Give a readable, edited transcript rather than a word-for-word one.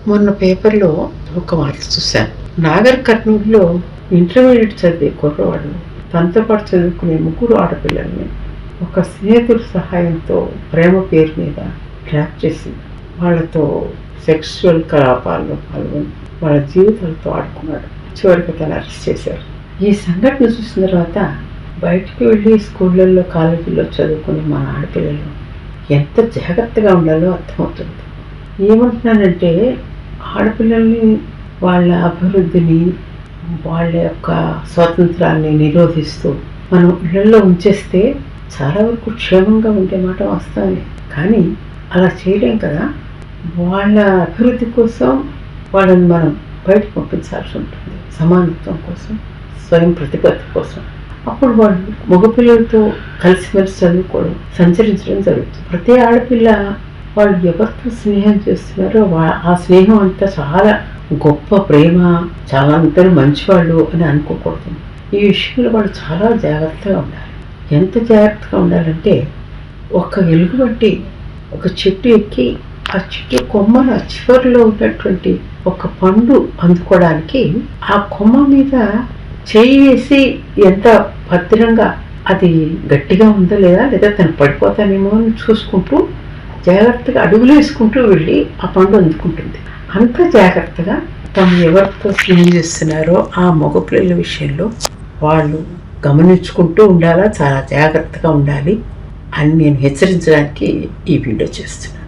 మొన్న పేపర్లో ఒక వార్త చూశాను. నాగర్ కర్నూలులో ఇంటర్మీడియట్ చదివే కుర్రవాడు తనతో పాటు చదువుకునే 3 ఆడపిల్లల్ని ఒక స్నేహితుడి సహాయంతో ప్రేమ పేరు మీద ట్రాప్ చేసి వాళ్ళతో సెక్సువల్ కలాపాల్లో పాల్గొని వాళ్ళ జీవితాలతో ఆడుకున్నాడు. చివరికి తను అరెస్ట్ చేశారు. ఈ సంఘటన చూసిన తర్వాత బయటికి వెళ్ళి స్కూళ్ళల్లో కాలేజీల్లో చదువుకునే మన ఆడపిల్లలు ఎంత జాగ్రత్తగా ఉండాలో అర్థమవుతుంది. ఏమంటున్నానంటే ఆడపిల్లల్ని వాళ్ళ అభివృద్ధిని వాళ్ళ యొక్క స్వాతంత్రాన్ని నిరోధిస్తూ మనం ఇళ్లలో ఉంచేస్తే చాలా వరకు క్షేమంగా ఉండే మాట వస్తాయి. కానీ అలా చేయలేం కదా. వాళ్ళ అభివృద్ధి కోసం వాళ్ళని మనం బయటకు పంపించాల్సి ఉంటుంది, సమానత్వం కోసం, స్వయం ప్రతిపత్తి కోసం. అప్పుడు వాళ్ళు మగపిల్లలతో కలిసిమెలిసి చదువుకోవడం, సంచరించడం జరుగుతుంది. ప్రతి ఆడపిల్ల వాళ్ళు ఎవరితో స్నేహం చేస్తున్నారో ఆ స్నేహం అంతా చాలా గొప్ప ప్రేమ, చాలా అందరూ మంచివాళ్ళు అని అనుకోకూడదు. ఈ విషయంలో వాళ్ళు చాలా జాగ్రత్తగా ఉండాలి. ఎంత జాగ్రత్తగా ఉండాలంటే ఒక ఎలుగుబంటి ఒక చెట్టు ఎక్కి ఆ చెట్టు కొమ్మల చివరిలో ఉన్నటువంటి ఒక పండు అందుకోవడానికి ఆ కొమ్మ మీద చేయి వేసి ఎంత భద్రంగా అది గట్టిగా ఉందా లేదా తను పడిపోతానేమో అని చూసుకుంటూ జాగ్రత్తగా అడుగులు వేసుకుంటూ వెళ్ళి ఆ పండు అందుకుంటుంది. అంత జాగ్రత్తగా తాము ఎవరితో స్నేహం చేస్తున్నారో ఆ మగపిల్లల విషయంలో వాళ్ళు గమనించుకుంటూ ఉండాలా, చాలా జాగ్రత్తగా ఉండాలి అని నేను హెచ్చరించడానికి ఈ వీడియో చేస్తున్నాను.